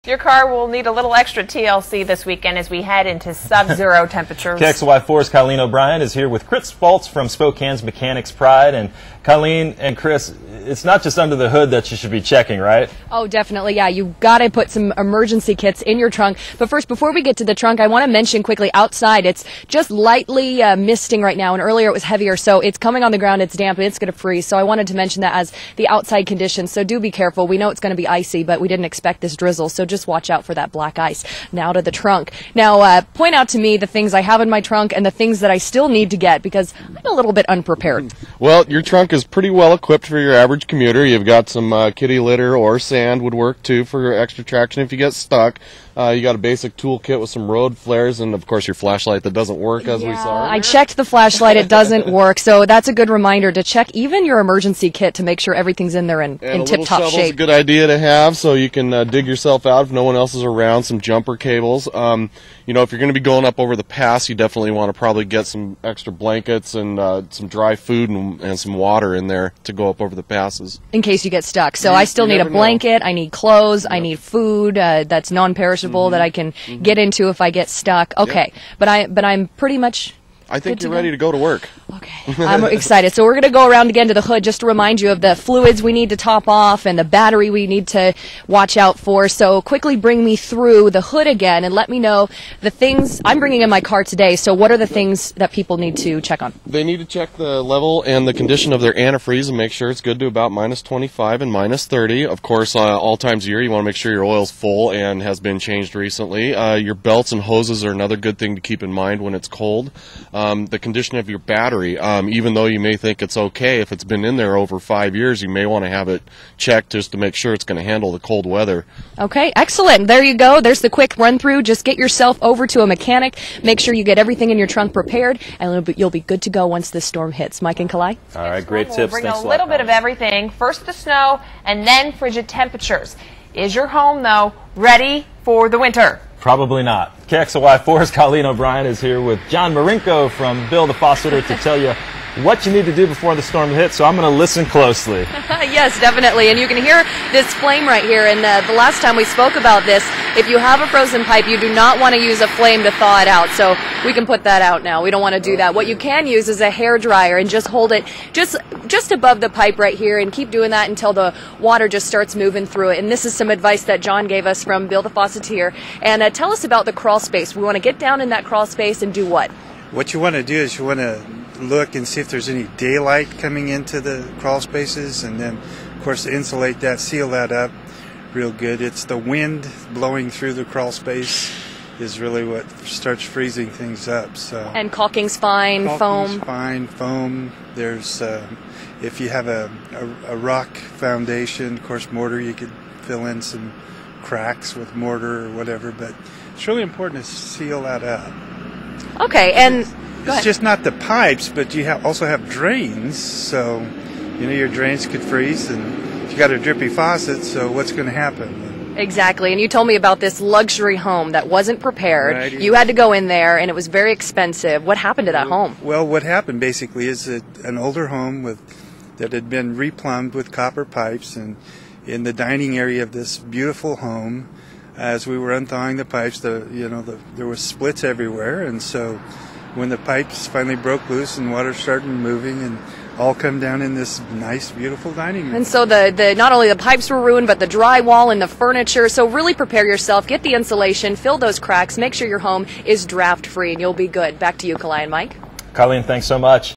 Your car will need a little extra TLC this weekend as we head into sub-zero temperatures. KXLY4's Colleen O'Brien is here with Chris Fultz from Spokane's Mechanics Pride. And Colleen and Chris, it's not just under the hood that you should be checking, right? Oh, definitely, yeah. You got to put some emergency kits in your trunk. But first, before we get to the trunk, I want to mention quickly outside, it's just lightly misting right now, and earlier it was heavier, so it's coming on the ground, it's damp, and it's going to freeze. So I wanted to mention that as the outside conditions, so do be careful. We know it's going to be icy, but we didn't expect this drizzle, so just watch out for that black ice. Now to the trunk. Now, point out to me the things I have in my trunk and the things that I still need to get, because I'm a little bit unprepared. Well, your trunk is pretty well equipped for your average commuter. You've got some kitty litter or sand would work too for extra traction if you get stuck. You got a basic toolkit with some road flares and, of course, your flashlight that doesn't work, as we saw. I checked the flashlight. It doesn't work. So that's a good reminder to check even your emergency kit to make sure everything's in there in tip-top shape. Shovel's a good idea to have so you can dig yourself out if no one else is around. Some jumper cables. You know, if you're going to be going up over the pass, you definitely want to probably get some extra blankets and some dry food and some water in there to go up over the passes. In case you get stuck. So I still need a blanket, I need clothes, I need food that's non-perishable that I can get into if I get stuck. Okay, but I'm pretty much... I think you're ready to go to work. Okay, I'm excited. So we're going to go around again to the hood just to remind you of the fluids we need to top off and the battery we need to watch out for. So quickly bring me through the hood again and let me know the things I'm bringing in my car today. So what are the things that people need to check on? They need to check the level and the condition of their antifreeze and make sure it's good to about -25 and -30. Of course, all times of year you want to make sure your oil's full and has been changed recently. Your belts and hoses are another good thing to keep in mind when it's cold. The condition of your battery, even though you may think it's okay, if it's been in there over 5 years, you may want to have it checked just to make sure it's going to handle the cold weather. Okay, excellent. There you go. There's the quick run through. Just get yourself over to a mechanic. Make sure you get everything in your trunk prepared, and you'll be good to go once this storm hits. Mike and Kalai? All right, great tips. We'll bring a little bit of everything. First the snow, and then frigid temperatures. Is your home, though, ready for the winter? Probably not. KXLY4's Colleen O'Brien is here with John Marinko from Bill the Fauceter to tell you what you need to do before the storm hits, so I'm going to listen closely. Yes, definitely, and you can hear this flame right here, and the last time we spoke about this, if you have a frozen pipe, you do not want to use a flame to thaw it out, so we can put that out now. We don't want to do that. What you can use is a hair dryer and just hold it just above the pipe right here and keep doing that until the water just starts moving through it. And this is some advice that John gave us from Bill the Fauceter. And tell us about the crawl space. We want to get down in that crawl space and do what? What you want to do is you want to look and see if there's any daylight coming into the crawl spaces, and then of course insulate that, seal that up real good. It's the wind blowing through the crawl space is really what starts freezing things up. So and caulking's fine, caulking's fine, foam. There's if you have a rock foundation, of course mortar, you could fill in some cracks with mortar or whatever, but it's really important to seal that up. Okay, and it's just not the pipes, but you also have drains, so you know your drains could freeze, and you got a drippy faucet, so what's going to happen? Exactly, and you told me about this luxury home that wasn't prepared. Right. You had to go in there, and it was very expensive. What happened to that home? Well, what happened basically is that an older home that had been replumbed with copper pipes, and in the dining area of this beautiful home, as we were unthawing the pipes, there were splits everywhere, and so when the pipes finally broke loose and water started moving and all come down in this nice, beautiful dining room. And so the not only the pipes were ruined, but the drywall and the furniture. So really prepare yourself, get the insulation, fill those cracks, make sure your home is draft free, and you'll be good. Back to you, Kalai and Mike. Colleen, thanks so much.